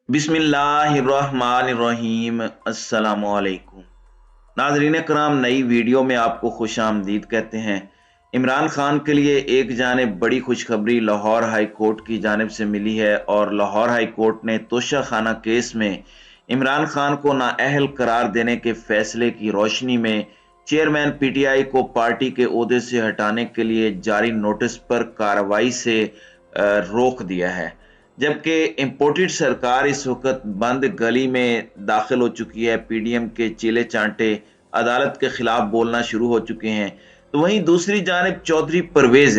बिस्मिल्लाहिर्रहमानिर्रहीम। अस्सलामुअलैकुम नाज़रीन कराम, नई वीडियो में आपको खुश आमदीद कहते हैं। इमरान खान के लिए एक जानिब बड़ी खुशखबरी लाहौर हाई कोर्ट की जानिब से मिली है और लाहौर हाई कोर्ट ने तोशा खाना केस में इमरान खान को नाअहल करार देने के फैसले की रोशनी में चेयरमैन पीटीआई को पार्टी के ओहदे से हटाने के लिए जारी नोटिस पर कार्रवाई से रोक दिया है। जबकि इम्पोर्टेड सरकार इस वक्त बंद गली में दाखिल हो चुकी है। पीडीएम के चीले चांटे अदालत के खिलाफ बोलना शुरू हो चुके हैं। तो वहीं दूसरी जानिब चौधरी परवेज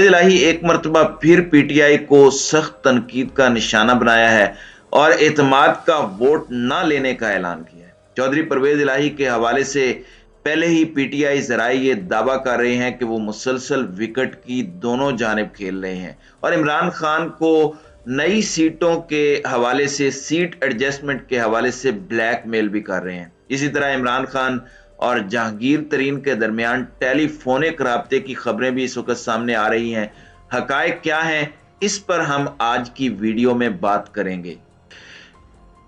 इलाही एक मरतबा फिर पीटीआई को सख्त तनकीद का निशाना बनाया है और एतमाद का वोट न लेने का ऐलान किया है। चौधरी परवेज इलाही के हवाले से पहले ही पीटीआई जराए ये दावा कर रहे हैं कि वो मुसलसल विकेट की दोनों जानिब खेल रहे हैं और इमरान खान को नई सीटों के हवाले से, सीट एडजस्टमेंट के हवाले से ब्लैकमेल भी कर रहे हैं। इसी तरह इमरान खान और जहांगीर तरीन के दरमियान टेलीफोनिक राब्ते की खबरें भी इस वक्त सामने आ रही हैं। हकायक क्या हैं, इस पर हम आज की वीडियो में बात करेंगे।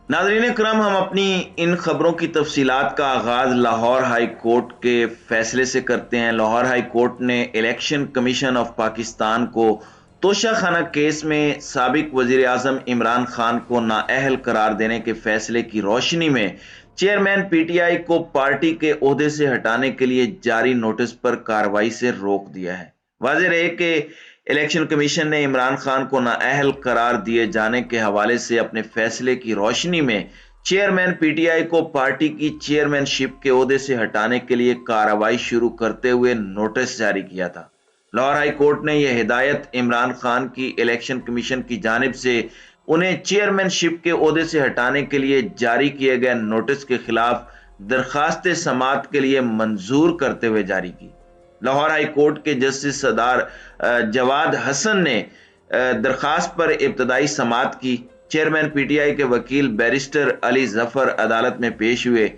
नाज़रीन करम, हम अपनी इन खबरों की तफसीलात का आगाज लाहौर हाई कोर्ट के फैसले से करते हैं। लाहौर हाई कोर्ट ने इलेक्शन कमीशन ऑफ पाकिस्तान को तोशा खाना केस में साबिक वजीर आजम इमरान खान को नाअहल करार देने के फैसले की रोशनी में चेयरमैन पीटीआई को पार्टी के ओहदे से हटाने के लिए जारी नोटिस पर कार्रवाई से रोक दिया है। वाज़ेह रहे कि इलेक्शन कमीशन ने इमरान खान को नाअहल करार दिए जाने के हवाले से अपने फैसले की रोशनी में चेयरमैन पीटीआई को पार्टी की चेयरमैनशिप के ओहदे से हटाने के लिए कार्रवाई शुरू करते हुए नोटिस जारी किया था। लाहौर हाई कोर्ट ने यह हिदायत इमरान खान की इलेक्शन कमीशन की जानिब से उन्हें चेयरमैनशिप के ओहदे से हटाने के लिए जारी किए गए नोटिस के खिलाफ दरखास्त समाअत के लिए मंजूर करते हुए जारी की। लाहौर हाई कोर्ट के जस्टिस सरदार जवाद हसन ने दरखास्त पर इब्तदाई समाअत की। चेयरमैन पीटीआई के वकील बैरिस्टर अली जफर अदालत में पेश हुए।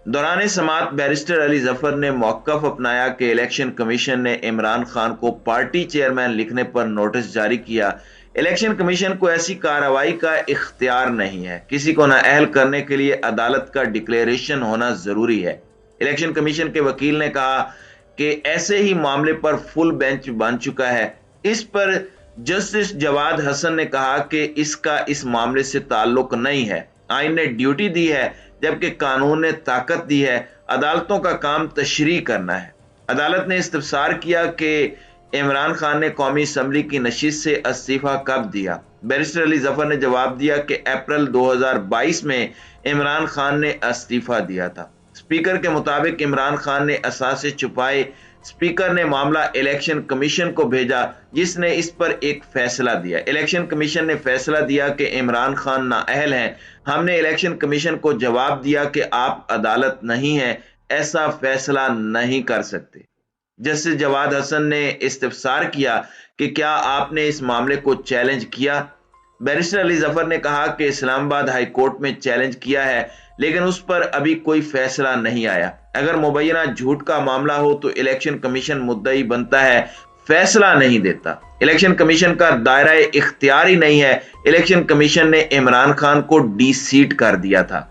दौरान समाअत बैरिस्टर अली जफर ने मौक़िफ़ अपनाया कि इलेक्शन कमीशन ने इमरान खान को पार्टी चेयरमैन लिखने पर नोटिस जारी किया। इलेक्शन कमीशन को ऐसी कार्रवाई का इख्तियार नहीं है। किसी को नाअहल करने के लिए अदालत का डिक्लेरेशन होना जरूरी है। इलेक्शन कमीशन के वकील ने कहा कि ऐसे ही मामले पर फुल बेंच बन चुका है। इस पर जस्टिस जवाद हसन ने कहा कि इसका इस मामले से ताल्लुक नहीं है। आइन ने ड्यूटी दी है जबकि कानून ने ताकत दी है। अदालतों का काम तशरीह करना है। अदालत ने इस्तफसार किया कि इमरान खान ने कौमी असम्बली की नशिस्त से इस्तीफा कब दिया। बैरिस्टर अली जफर ने जवाब दिया कि अप्रैल 2022 में इमरान खान ने इस्तीफा दिया था। स्पीकर के मुताबिक इमरान खान ने असासे छुपाए। स्पीकर ने मामला इलेक्शन कमीशन को भेजा जिसने इस पर एक फैसला दिया। इलेक्शन कमीशन ने फैसला दिया कि इमरान खान नाअहल हैं। हमने इलेक्शन कमीशन को जवाब दिया कि आप अदालत नहीं हैं, ऐसा फैसला नहीं कर सकते। जस्टिस जवाद हसन ने इस्तफसार किया कि क्या आपने इस मामले को चैलेंज किया। बैरिस्टर अली जफर ने कहा कि इस्लामाबाद हाई कोर्ट में चैलेंज किया है लेकिन उस पर अभी कोई फैसला नहीं आया। अगर मुबैना झूठ का मामला हो तो इलेक्शन कमीशन मुद्दई बनता है, फैसला नहीं देता। इलेक्शन कमीशन का दायरा इख्तियार ही नहीं है। इलेक्शन कमीशन ने इमरान खान को डी सीट कर दिया था।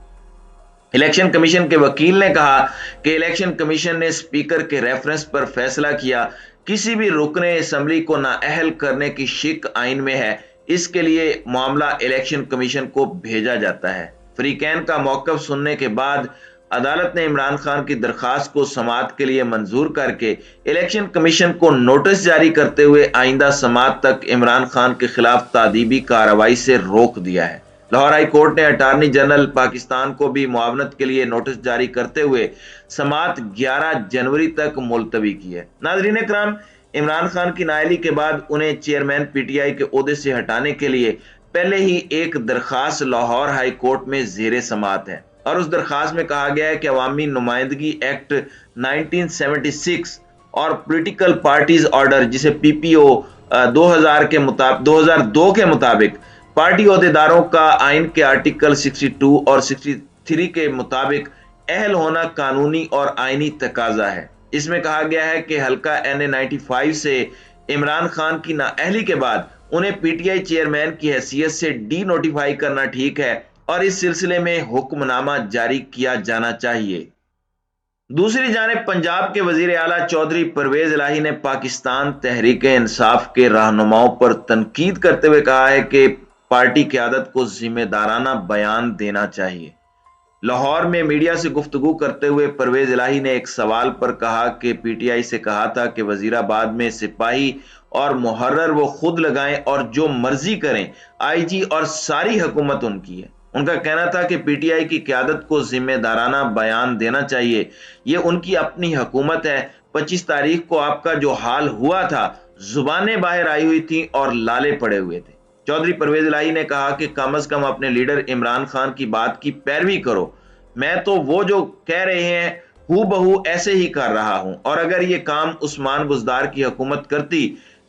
इलेक्शन कमीशन के वकील ने कहा कि इलेक्शन कमीशन ने स्पीकर के रेफरेंस पर फैसला किया। किसी भी रुकने असम्बली को नाअहल करने की शिक आइन में है। इसके लिए मामला इलेक्शन कमीशन को भेजा जाता है। फरीकैन का मौक़िफ़ सुनने के बाद अदालत ने इमरान खान की दरखास्त को समाअत के लिए मंजूर करके इलेक्शन कमीशन को नोटिस जारी करते हुए आइंदा समाअत तक इमरान खान के खिलाफ तादीबी कार्रवाई से रोक दिया है। लाहौर हाई कोर्ट ने अटार्नी जनरल पाकिस्तान को भी मुआवनत के लिए नोटिस जारी करते हुए समाअत 11 जनवरी तक मुलतवी की है। नाज़रीन कराम, इमरान खान की नाअहली के बाद उन्हें चेयरमैन पीटीआई के ओहदे से हटाने के लिए पहले ही एक दरखास्त लाहौर हाई कोर्ट में ज़ेरे समाअत है और उस दरखास्त में कहा गया है कि अवामी नुमाइंदगी एक्ट 1976 और पॉलिटिकल पार्टीज ऑर्डर जिसे पीपीओ 2002 के मुताबिक पार्टी ओहदेदारों का आइन के आर्टिकल 62 और 63 के मुताबिक अहल होना कानूनी और आइनी तकाजा है। इसमें कहा गया है कि हल्का NA 95 से इमरान खान की नाअहली के बाद उन्हें पीटीआई चेयरमैन की हैसियत से डी नोटिफाई करना ठीक है और इस सिलसिले में हुक्मनामा जारी किया जाना चाहिए। दूसरी जानिब पंजाब के वजीर आला चौधरी परवेज इलाही ने पाकिस्तान तहरीक इंसाफ के रहनुमाओं पर तनकीद करते हुए कहा है कि पार्टी क़यादत को जिम्मेदाराना बयान देना चाहिए। लाहौर में मीडिया से गुफ्तगू करते हुए परवेज इलाही ने एक सवाल पर कहा कि पीटीआई से कहा था कि वजीराबाद में सिपाही और मुहर्रर वो खुद लगाएं और जो मर्जी करें, आईजी और सारी हुकूमत उनकी है। उनका कहना था कि पीटीआई की क़यादत को जिम्मेदाराना बयान देना चाहिए, ये उनकी अपनी हुकूमत है। 25 तारीख को आपका जो हाल हुआ था, जुबानें बाहर आई हुई थी और लाले पड़े हुए थे। चौधरी परवेज इलाही ने कहा कि कम अज कम अपने लीडर इमरान खान की बात की पैरवी करो। मैं तो वो जो कह रहे हैं हूबहू ऐसे ही कर रहा हूं, और अगर ये काम उस्मान बुज़दार की हुकूमत करती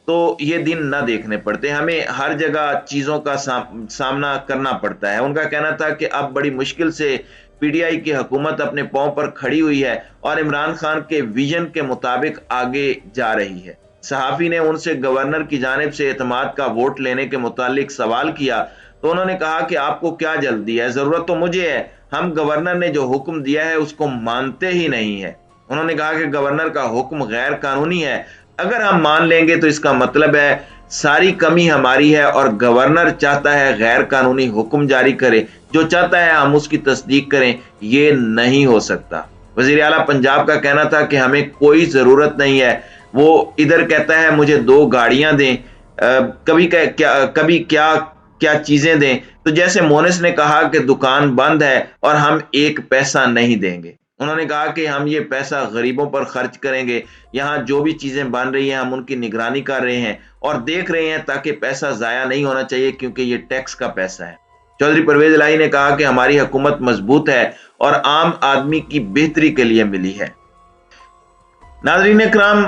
तो ये दिन न देखने पड़ते। हमें हर जगह चीजों का सामना करना पड़ता है। उनका कहना था कि अब बड़ी मुश्किल से पीटीआई की हुकूमत अपने पांव पर खड़ी हुई है और इमरान खान के विजन के मुताबिक आगे जा रही है। सहाफी ने उनसे गवर्नर की जानिब से एतमाद का वोट लेने के मुतालिक सवाल किया तो उन्होंने कहा कि आपको क्या जल्दी है, जरूरत तो मुझे है। हम गवर्नर ने जो हुक्म दिया है उसको मानते ही नहीं है। उन्होंने कहा कि गवर्नर का हुक्म गैर कानूनी है, अगर हम मान लेंगे तो इसका मतलब है सारी कमी हमारी है और गवर्नर चाहता है गैर कानूनी हुक्म जारी करे, जो चाहता है हम उसकी तस्दीक करें। ये नहीं हो सकता। वजीर आला पंजाब का कहना था कि हमें कोई जरूरत नहीं है। वो इधर कहता है मुझे 2 गाड़ियां दें, कभी क्या चीजें दें। तो जैसे मोनिस ने कहा कि दुकान बंद है और हम 1 पैसा नहीं देंगे। उन्होंने कहा कि हम ये पैसा गरीबों पर खर्च करेंगे। यहाँ जो भी चीजें बन रही हैं हम उनकी निगरानी कर रहे हैं और देख रहे हैं ताकि पैसा जाया नहीं होना चाहिए, क्योंकि ये टैक्स का पैसा है। चौधरी परवेज इलाही ने कहा कि हमारी हुकूमत मजबूत है और आम आदमी की बेहतरी के लिए मिली है। नाज़रीन इकराम,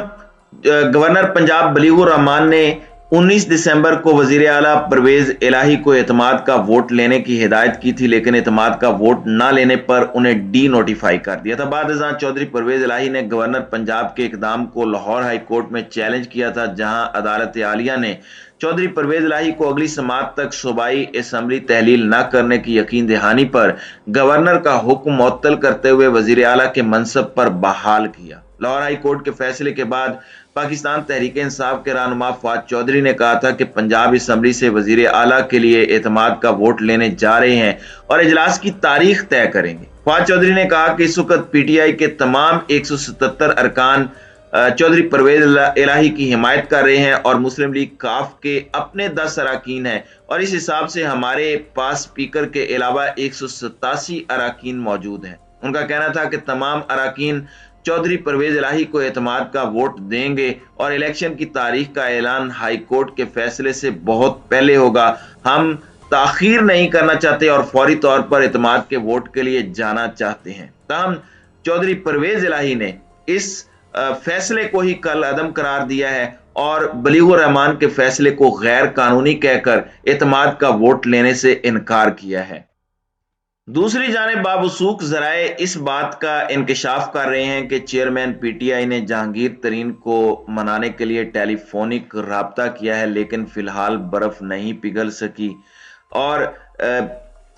गवर्नर पंजाब बलीगुर रहमान ने 19 दिसंबर को वजीर आला परवेज इलाही को एतमाद का वोट लेने की हिदायत की थी, लेकिन एतमाद का वोट ना लेने पर उन्हें डी नोटिफाई कर दिया था। बाद अज़ां चौधरी परवेज इलाही ने गवर्नर पंजाब के इकदाम को लाहौर हाई कोर्ट में चैलेंज किया था, जहां अदालत आलिया ने चौधरी परवेज इलाही को अगली समात तक सूबाई असम्बली तहलील न करने की यकीन दहानी पर गवर्नर का हुक्म मुअत्तल करते हुए वजीर आला के मनसब पर बहाल किया। लाहौर हाई कोर्ट के फैसले के बाद पाकिस्तान तहरीक इंसाफ के रहनुमा फवाद चौधरी ने कहा था कि पंजाब असम्बली से वजीर आला के लिए एतमाद का वोट लेने जा रहे हैं और इजलास की तारीख तय करेंगे। फवाद चौधरी ने कहा कि इस वक्त पीटीआई के तमाम 177 अरकान चौधरी परवेज इलाही की हिमायत कर रहे हैं और मुस्लिम लीग काफ के अपने 10 अरकान हैं, और इस हिसाब से हमारे पास स्पीकर के अलावा 187 अरकान मौजूद हैं। उनका कहना था कि तमाम अरकान चौधरी परवेज इलाही को एतमाद का वोट देंगे और इलेक्शन की तारीख का ऐलान हाई कोर्ट के फैसले से बहुत पहले होगा। हम ताखीर नहीं करना चाहते और फौरी तौर पर एतमाद के वोट के लिए जाना चाहते हैं। ताहम चौधरी परवेज इलाही ने इस फैसले को ही कल अदम करार दिया है और बलीगुर रहमान के फैसले को गैर कानूनी कहकर एतमाद का वोट लेने से इनकार किया है। दूसरी जानिब बावसूख जराए इस बात का इंकशाफ कर रहे हैं कि चेयरमैन पीटीआई ने जहांगीर तरीन को मनाने के लिए टेलीफोनिक राब्ता किया है, लेकिन फिलहाल बर्फ नहीं पिघल सकी। और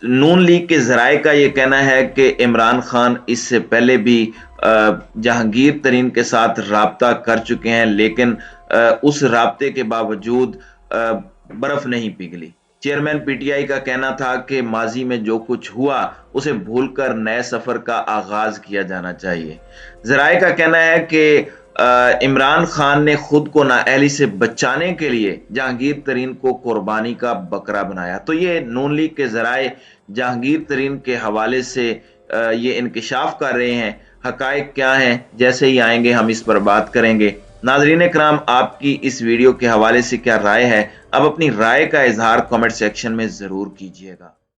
नून लीग के जराए का यह कहना है कि इमरान खान इससे पहले भी जहांगीर तरीन के साथ राब्ता कर चुके हैं, लेकिन उस राब्ते के बावजूद बर्फ नहीं पिघली। चेयरमैन पीटीआई का कहना था कि माजी में जो कुछ हुआ उसे भूलकर नए सफर का आगाज किया जाना चाहिए। जराए का कहना है कि इमरान खान ने खुद को नाअहली से बचाने के लिए जहांगीर तरीन को कुर्बानी का बकरा बनाया। तो ये नून लीग के जराए जहांगीर तरीन के हवाले से ये इंकशाफ कर रहे हैं। हकायक क्या हैं, जैसे ही आएंगे हम इस पर बात करेंगे। नाज़रीन इकराम, आपकी इस वीडियो के हवाले से क्या राय है? अब अपनी राय का इजहार कमेंट सेक्शन में जरूर कीजिएगा।